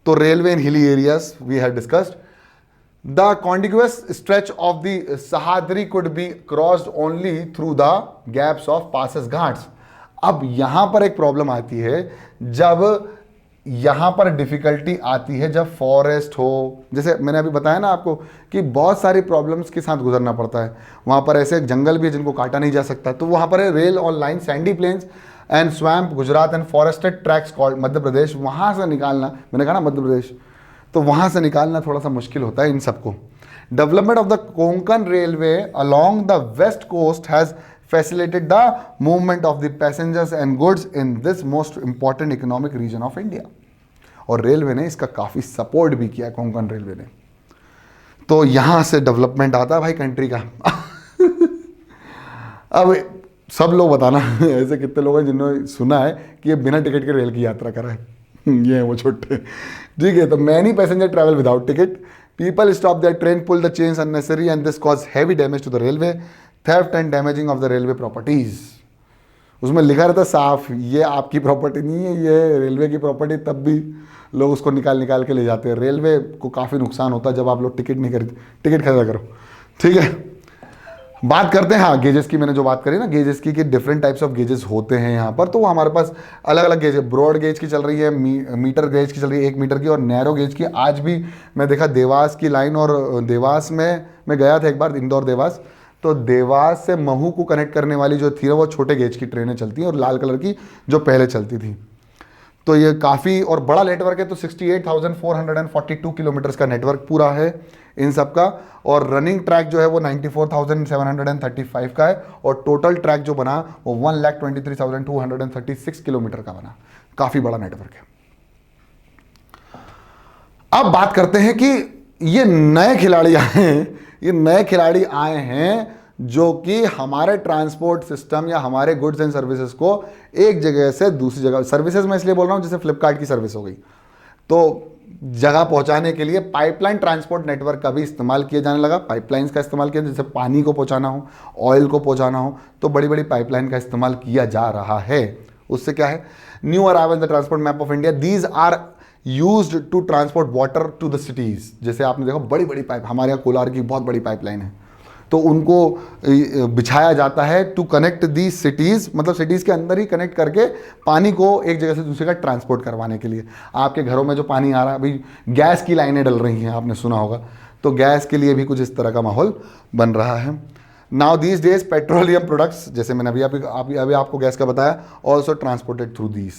तो railway in hilly areas we have discussed. The contiguous stretch of the Sahyadri could be crossed only through the gaps of passes ghats. अब यहाँ पर एक प्रॉब्लम आती है, जब यहाँ पर डिफ़िकल्टी आती है जब फॉरेस्ट हो। जैसे मैंने अभी बताया ना आपको कि बहुत सारी प्रॉब्लम्स के साथ गुजरना पड़ता है। वहाँ पर ऐसे जंगल भी है जिनको काटा नहीं जा सकता, तो वहाँ पर है rail on line sandy plains and swamp Gujarat and forested tracks called Madhya Pradesh. वहाँ से निकालना, मैंने कहा ना मध्य प्रदेश, तो वहाँ से निकालना थोड़ा सा मुश्किल होता है इन सबको। Development of the Konkan railway along the west coast has facilitated the movement of the passengers and goods in this most important economic region of India। और रेलवे ने इसका काफ़ी सपोर्ट भी किया, कोंकण रेलवे ने। तो यहाँ से डेवलपमेंट आता है भाई कंट्री का। अब सब लोग बताना ऐसे कितने लोग हैं जिन्होंने सुना है कि ये बिना टिकट के रेल की यात्रा करा है। ये है वो छोटे, ठीक है। तो many passenger travel without ticket, people stop their train, pull the chains unnecessary and this cause heavy damage to the railway, theft and damaging of the railway properties. उसमें लिखा रहता साफ, ये आपकी प्रॉपर्टी नहीं है, ये रेलवे की प्रॉपर्टी, तब भी लोग उसको निकाल निकाल के ले जाते हैं। रेलवे को काफ़ी नुकसान होता है जब आप लोग टिकट नहीं खरीद, टिकट खरीदा करो, ठीक है। बात करते हैं हाँ गेजेस की, मैंने जो बात करी ना गेजेस की कि डिफरेंट टाइप्स ऑफ गेजेस होते हैं यहाँ पर। तो वो हमारे पास अलग अलग गेज है, ब्रॉड गेज की चल रही है, मीटर गेज की चल रही है 1 मीटर की, और नैरो गेज की। आज भी मैं देखा देवास की लाइन, और देवास में मैं गया था एक बार, इंदौर देवास, तो देवास से महू को कनेक्ट करने वाली जो थी वो छोटे गेज की ट्रेनें चलती हैं, और लाल कलर की जो पहले चलती थी। तो ये काफ़ी और बड़ा नेटवर्क है। तो 68,442 किलोमीटर्स का नेटवर्क पूरा है इन सब का, और रनिंग ट्रैक जो है वो 94,735 का है, और टोटल ट्रैक जो बना वो 1,23,236 किलोमीटर का बना। काफ़ी बड़ा नेटवर्क है। अब बात करते हैं कि ये नए खिलाड़ी आए हैं, ये नए खिलाड़ी आए हैं जो कि हमारे ट्रांसपोर्ट सिस्टम या हमारे गुड्स एंड सर्विसेज को एक जगह से दूसरी जगह, सर्विसेज मैं इसलिए बोल रहा हूं जैसे फ्लिपकार्ट की सर्विस हो गई, तो जगह पहुंचाने के लिए पाइपलाइन ट्रांसपोर्ट नेटवर्क का भी इस्तेमाल किया जाने लगा। पाइपलाइंस का इस्तेमाल किया, जैसे पानी को पहुंचाना हो, ऑयल को पहुंचाना हो, तो बड़ी बड़ी पाइपलाइन का इस्तेमाल किया जा रहा है। उससे क्या है, new arrival the transport map of India, these are used to transport water to the cities. जैसे आपने देखा बड़ी बड़ी पाइप, हमारे यहाँ कोलार की बहुत बड़ी पाइपलाइन है, तो उनको बिछाया जाता है टू कनेक्ट दी सिटीज़, मतलब सिटीज़ के अंदर ही कनेक्ट करके पानी को एक जगह से दूसरी जगह ट्रांसपोर्ट करवाने के लिए। आपके घरों में जो पानी आ रहा है, अभी गैस की लाइनें डल रही हैं, आपने सुना होगा, तो गैस के लिए भी कुछ इस तरह का माहौल बन रहा है। Now these days petroleum products, जैसे मैंने अभी आपको गैस का बताया, also transported through these.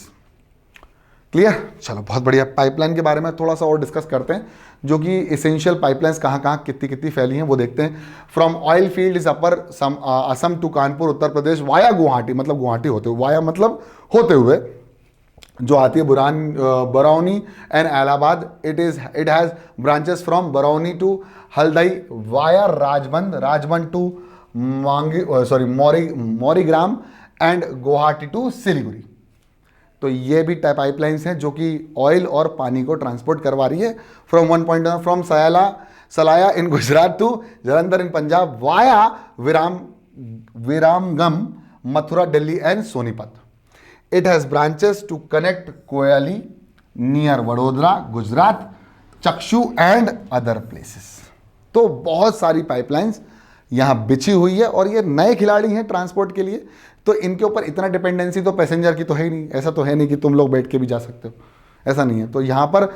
Clear, चलो बहुत बढ़िया। पाइपलाइन के बारे में थोड़ा सा और डिस्कस करते हैं, जो कि इसेंशियल पाइपलाइंस कहाँ कहाँ कितनी कितनी फैली हैं वो देखते हैं। From oil field is upper Assam to Kanpur Uttar Pradesh via Guwahati, मतलब गुवाहाटी होते हुए, वाया मतलब होते हुए, जो आती है Barauni and Allahabad. It has branches from Barauni to Haldia via Rajbandh to Maurigram and Guwahati to Siliguri. तो ये भी पाइपलाइंस हैं जो कि ऑयल और पानी को ट्रांसपोर्ट करवा रही है from Salaya in Gujarat to Jalandhar in Punjab via Viramgam Mathura Delhi and Sonipat. It has branches to connect Koyali near Vadodara Gujarat, Chaksu and other places. तो बहुत सारी पाइपलाइंस यहाँ बिछी हुई है, और ये नए खिलाड़ी हैं ट्रांसपोर्ट के लिए, तो इनके ऊपर इतना डिपेंडेंसी तो पैसेंजर की तो है ही नहीं। ऐसा तो है नहीं कि तुम लोग बैठ के भी जा सकते हो, ऐसा नहीं है। तो यहाँ पर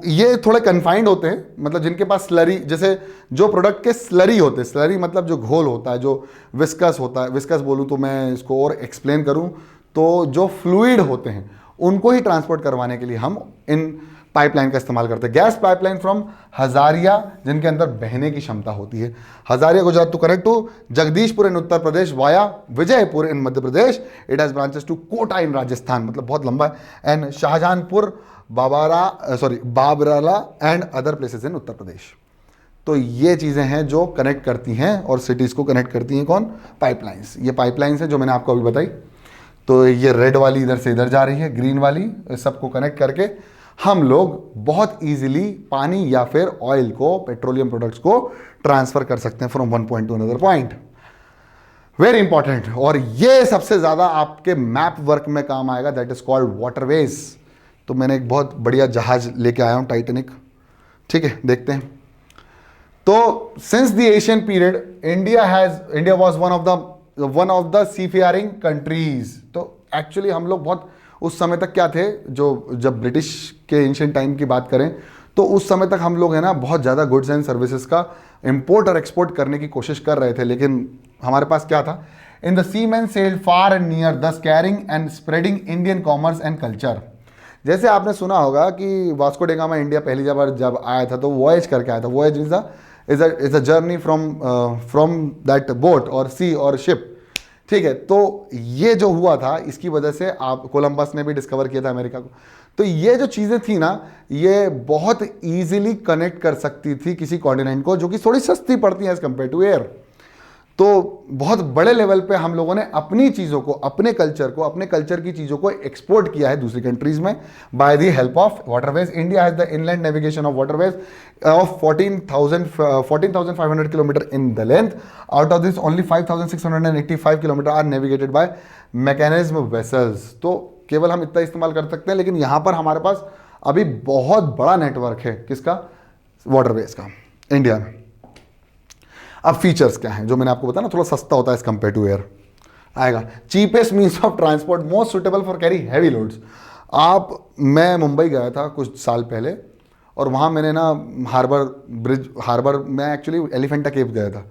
ये थोड़े कन्फाइंड होते हैं, मतलब जिनके पास स्लरी, जैसे जो प्रोडक्ट के स्लरी होते हैं, स्लरी मतलब जो घोल होता है, जो विस्कस होता है, विस्कस बोलूँ तो मैं इसको और एक्सप्लेन करूँ तो जो फ्लूइड होते हैं उनको ही ट्रांसपोर्ट करवाने के लिए हम इन पाइपलाइन का इस्तेमाल करते हैं। गैस पाइपलाइन फ्रॉम हजारिया, जिनके अंदर बहने की क्षमता होती है, Hazira Gujarat to connect to Jagdishpur in Uttar Pradesh via Vijaipur in Madhya Pradesh. It has branches to Kota in Rajasthan, मतलब बहुत लंबा है, and Shahjahanpur Babrala and other places in Uttar Pradesh. तो ये चीज़ें हैं जो कनेक्ट करती हैं और सिटीज़ को कनेक्ट करती हैं कौन, पाइपलाइंस। ये पाइपलाइंस हैं जो मैंने आपको अभी बताई। तो ये रेड वाली इधर से इधर जा रही है, ग्रीन वाली, सबको कनेक्ट करके हम लोग बहुत इजीली पानी या फिर ऑयल को, पेट्रोलियम प्रोडक्ट्स को ट्रांसफर कर सकते हैं from one point to another point. Very important, और ये सबसे ज्यादा आपके मैप वर्क में काम आएगा, दैट इज कॉल्ड वाटरवेज। तो मैंने एक बहुत बढ़िया जहाज लेके आया हूं, टाइटैनिक, ठीक है, देखते हैं। तो since the ancient period India was one of the seafaring countries. तो एक्चुअली हम लोग बहुत उस समय तक क्या थे, जो जब ब्रिटिश के एंशिएंट टाइम की बात करें तो उस समय तक हम लोग है ना बहुत ज़्यादा गुड्स एंड सर्विसेज का इंपोर्ट और एक्सपोर्ट करने की कोशिश कर रहे थे, लेकिन हमारे पास क्या था, in the seamen sailed far and near thus carrying and spreading Indian commerce and culture. जैसे आपने सुना होगा कि वास्को डी गामा इंडिया पहली जब आया था तो वॉयज करके आया था। Voyage is a journey from that boat और सी और शिप, ठीक है। तो ये जो हुआ था इसकी वजह से आप कोलंबस ने भी डिस्कवर किया था अमेरिका को। तो ये जो चीज़ें थी ना, ये बहुत इजीली कनेक्ट कर सकती थी किसी कॉन्टिनेंट को, जो कि थोड़ी सस्ती पड़ती है एज कंपेयर टू एयर। तो बहुत बड़े लेवल पे हम लोगों ने अपनी चीज़ों को, अपने कल्चर की चीज़ों को एक्सपोर्ट किया है दूसरी कंट्रीज में by the help of waterways. India has the inland navigation of waterways of 14,500 kilometre in the length. Out of this only 5,685 kilometre are navigated by mechanism vessels. तो केवल हम इतना इस्तेमाल कर सकते हैं, लेकिन यहां पर हमारे पास अभी बहुत बड़ा नेटवर्क है. किसका? वाटरवेज का, इंडिया में. अब फीचर्स क्या हैं जो मैंने आपको बताया ना, थोड़ा सस्ता होता है एज कंपेयर टू एयर आएगा. Cheapest means of transport, most suitable for carry heavy loads. मैं मुंबई गया था कुछ साल पहले, और वहाँ मैंने ना हार्बर में एक्चुअली एलिफेंटा केव गया था.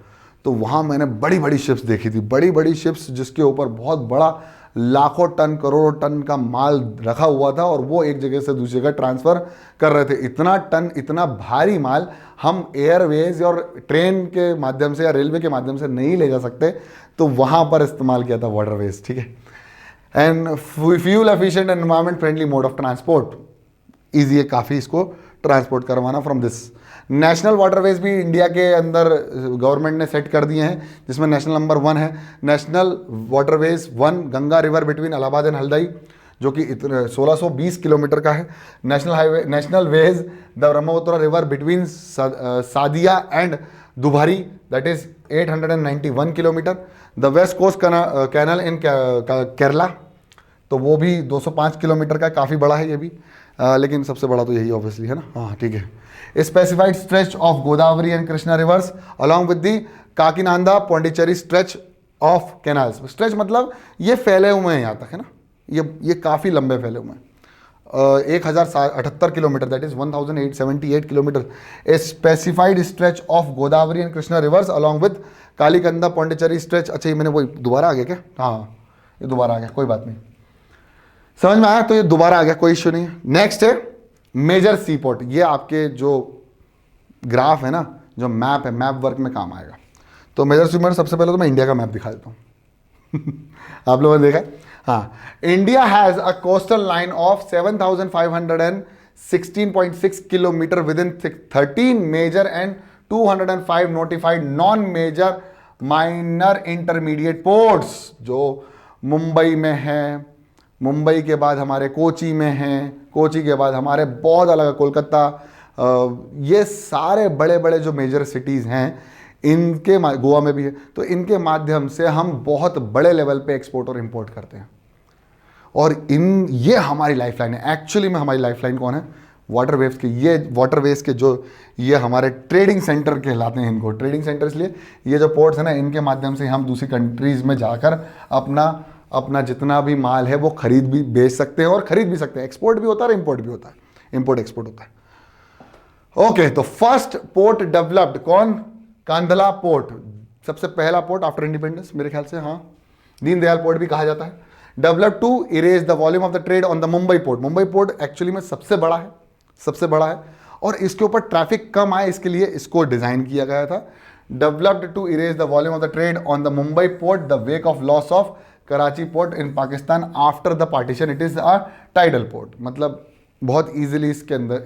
तो वहाँ मैंने बड़ी बड़ी शिप्स देखी थी, बड़ी बड़ी शिप्स जिसके ऊपर बहुत बड़ा लाखों टन करोड़ों टन का माल रखा हुआ था, और वो एक जगह से दूसरी जगह ट्रांसफ़र कर रहे थे. इतना टन, इतना भारी माल हम एयरवेज और ट्रेन के माध्यम से या रेलवे के माध्यम से नहीं ले जा सकते, तो वहाँ पर इस्तेमाल किया था वाटरवेज. ठीक है. And fuel efficient and environment friendly mode of transport. Easy है काफ़ी इसको ट्रांसपोर्ट करवाना फ्रॉम दिस. नेशनल वाटरवेज भी इंडिया के अंदर गवर्नमेंट ने सेट कर दिए हैं, जिसमें नेशनल नंबर 1 है national waterways 1 Ganga river between Allahabad and Haldia, जो कि 1620 किलोमीटर का है. National ways the Brahmaputra river between Sadiya and Dhubri, that is 891 kilometre. The west coast canal in Kerala, तो वो भी 205 किलोमीटर का, काफ़ी बड़ा है ये भी. लेकिन सबसे बड़ा तो यही ऑब्वियसली है ना. हाँ ठीक है. Specified stretch of Godavari and Krishna rivers along with the Kakinada Pondicherry stretch of canals. Stretch मतलब ये फैले हुए हैं यहाँ तक, है ना. ये काफ़ी लंबे फैले हुए हैं. 1078 kilometre, that is 1878 kilometre. A specified stretch of Godavari and Krishna rivers along with Kakinada Pondicherry stretch. अच्छा, ये मैंने वो दोबारा आ गया क्या? हाँ, ये दोबारा आ गया, कोई बात नहीं, समझ में आया. तो ये दोबारा आ गया, कोई इश्यू नहीं है. नेक्स्ट है मेजर सी पोर्ट. ये आपके जो ग्राफ है ना, जो मैप है, मैप वर्क में काम आएगा. तो मेजर सी पोर्ट, सबसे पहले तो मैं इंडिया का मैप दिखा देता हूँ. आप लोगों ने देखा? हाँ. India has a coastal line of 7,516.6 kilometre within 13 major and 205 notified non major minor intermediate ports, जो मुंबई में है. मुंबई के बाद हमारे कोची में हैं, कोची के बाद हमारे बहुत अलग कोलकाता. ये सारे बड़े बड़े जो मेजर सिटीज़ हैं, इनके गोवा में भी है, तो इनके माध्यम से हम बहुत बड़े लेवल पे एक्सपोर्ट और इंपोर्ट करते हैं. और ये हमारी लाइफलाइन है. एक्चुअली में हमारी लाइफलाइन कौन है? वाटरवेज के. ये वाटरवेज के जो ये हमारे ट्रेडिंग सेंटर कहलाते हैं. इनको ट्रेडिंग सेंटर इसलिए, ये जो पोर्ट्स है ना, इनके माध्यम से हम दूसरी कंट्रीज़ में जाकर अपना जितना भी माल है वो खरीद भी बेच सकते हैं और खरीद भी सकते हैं. एक्सपोर्ट भी होता है और इंपोर्ट भी होता है, इंपोर्ट एक्सपोर्ट होता है. ओके, तो फर्स्ट पोर्ट डेवलप्ड कौन? कांधला पोर्ट. सबसे पहला पोर्ट आफ्टर इंडिपेंडेंस मेरे ख्याल से. हाँ, दीनदयाल पोर्ट भी कहा जाता है. Develop to erase the volume of the trade on the Mumbai port. Mumbai port actually में सबसे बड़ा है, सबसे बड़ा है, और इसके ऊपर ट्रैफिक कम आए इसके लिए इसको डिजाइन किया गया था. Developed to erase the volume of the trade on the Mumbai port the wake of loss of Karachi port in Pakistan after the partition. It is a tidal port. मतलब बहुत ईजिली इसके अंदर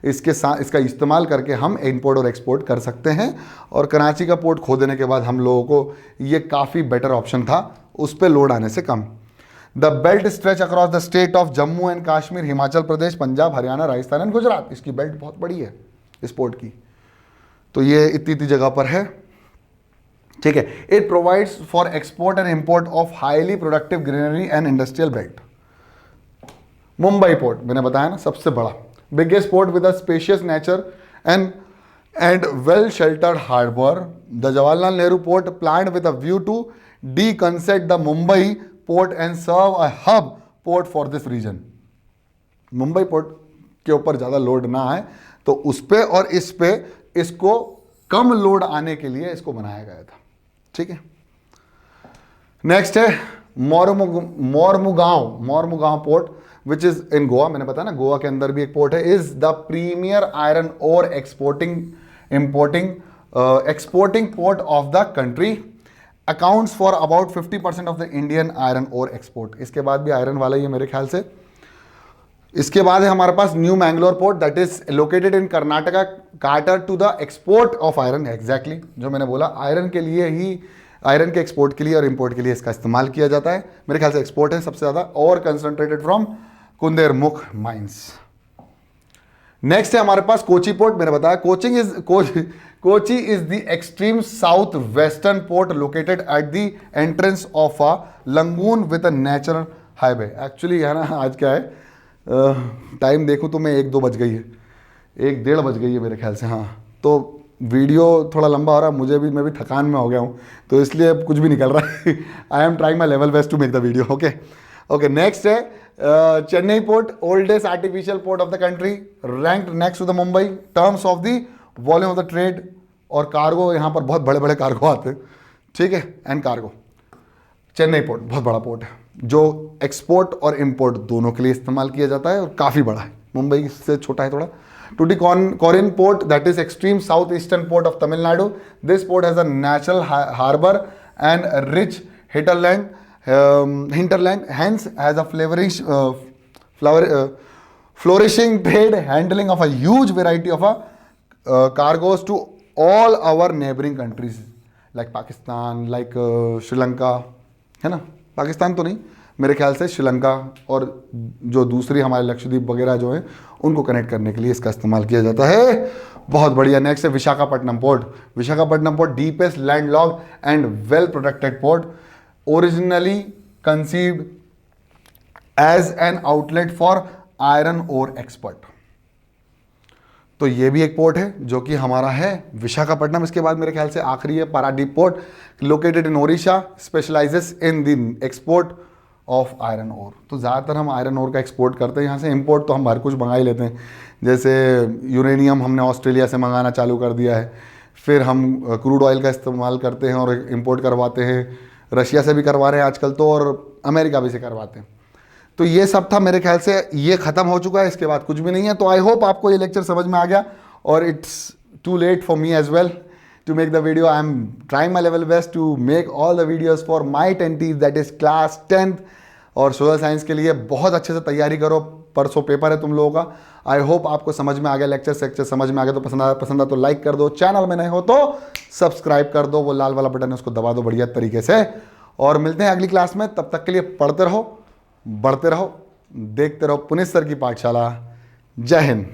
इसका इस्तेमाल करके हम इंपोर्ट और एक्सपोर्ट कर सकते हैं. और कराची का पोर्ट खो देने के बाद हम लोगों को ये काफ़ी बेटर ऑप्शन था, उस पर लोड आने से कम. The belt stretch across the state of Jammu and Kashmir, Himachal Pradesh, Punjab, Haryana, Rajasthan and Gujarat. इसकी बेल्ट बहुत बड़ी है इस पोर्ट की. तो ये इतनी जगह पर है. ठीक है. It provides for export and import of highly productive granary and industrial belt. Mumbai port मैंने बताया ना, सबसे बड़ा, biggest port with a spacious nature and well sheltered harbour. The Jawaharlal Nehru port planned with a view to decongest the Mumbai port and serve a hub port for this region. Mumbai port के ऊपर ज़्यादा load ना आए, तो उस पे और इस पे इसको कम लोड आने के लिए इसको बनाया गया था. ठीक है. नेक्स्ट है Mormugao port which is in Goa. मैंने बताया ना, गोवा के अंदर भी एक पोर्ट है. Is the premier iron ore exporting port of the country. Accounts for about 50% of the Indian iron ore export. इसके बाद भी आयरन वाला ही है मेरे ख्याल से. इसके बाद है हमारे पास new Mangalore port that is located in Karnataka, caters to the export of iron. Exactly जो मैंने बोला, आयरन के लिए ही, आयरन के एक्सपोर्ट के लिए और इंपोर्ट के लिए इसका इस्तेमाल किया जाता है। मेरे ख्याल से एक्सपोर्ट है सबसे ज़्यादा, और concentrated from Kudremukh mines. Next है हमारे पास कोची पोर्ट। मैंने बताया Kochi is the extreme south western port located at the entrance of a lagoon with a natural highway. Actually है ना, आज क्या है, टाइम देखूं तो मैं 1-2 बज गई है, 1-1:30 बज गई है मेरे ख्याल से। हाँ, तो वीडियो थोड़ा लंबा हो रहा है, मैं भी थकान में हो गया हूँ, तो इसलिए अब कुछ भी निकल रहा है। I am trying my level best to make the video. Okay, next है Chennai port, oldest artificial port of the country, ranked next to the Mumbai terms of the volume of the trade और कार्गो। यहाँ पर बहुत बड़े बड़े cargo आते हैं, ठीक है, एंड कार्गो। चेन्नई पोर्ट बहुत बड़ा पोर्ट है जो एक्सपोर्ट और इंपोर्ट दोनों के लिए इस्तेमाल किया जाता है और काफ़ी बड़ा है, मुंबई से छोटा है थोड़ा। Tuticorin port, that is extreme southeastern port of Tamil Nadu. This port has a natural harbor and a rich hinterland, hence has a flourishing trade, handling of a huge variety of cargoes to all our neighboring countries like Pakistan, like Sri Lanka, है ना, पाकिस्तान तो नहीं, मेरे ख्याल से श्रीलंका और जो दूसरी हमारे लक्षद्वीप वगैरह जो हैं उनको कनेक्ट करने के लिए इसका इस्तेमाल किया जाता है। बहुत बढ़िया। नेक्स्ट है Visakhapatnam port. Visakhapatnam port deepest landlocked and well protected port, originally conceived as an outlet for iron ore expert. तो ये भी एक पोर्ट है जो कि हमारा है विशाखापट्टनम। इसके बाद मेरे ख्याल से आखिरी है Paradip port, located in Odisha, specialises in the export of iron ore. तो ज़्यादातर हम आयरन ओर का एक्सपोर्ट करते हैं यहाँ से, इंपोर्ट तो हम हर कुछ मंगा ही लेते हैं। जैसे यूरेनियम हमने ऑस्ट्रेलिया से मंगाना चालू कर दिया है, फिर हम क्रूड ऑयल का इस्तेमाल करते हैं और इंपोर्ट करवाते हैं, रशिया से भी करवा रहे हैं आजकल तो, और अमेरिका भी से करवाते हैं। तो ये सब था मेरे ख्याल से, ये ख़त्म हो चुका है, इसके बाद कुछ भी नहीं है। तो आई होप आपको ये लेक्चर समझ में आ गया, और it's too late for me as well to make the video. I am trying my level best to make all the videos for my 10th, that is class 10th, और social science के लिए बहुत अच्छे से तैयारी करो, परसों paper है तुम लोगों का। आई होप आपको समझ में आ गया, लेक्चर समझ में आ गया। तो पसंद आ तो लाइक कर दो, चैनल में नए हो तो सब्सक्राइब कर दो, वो लाल वाला बटन है उसको दबा दो बढ़िया तरीके से। और मिलते हैं अगली क्लास में, तब तक के लिए पढ़ते रहो, बढ़ते रहो, देखते रहो पुनीत सर की पाठशाला। जय हिंद।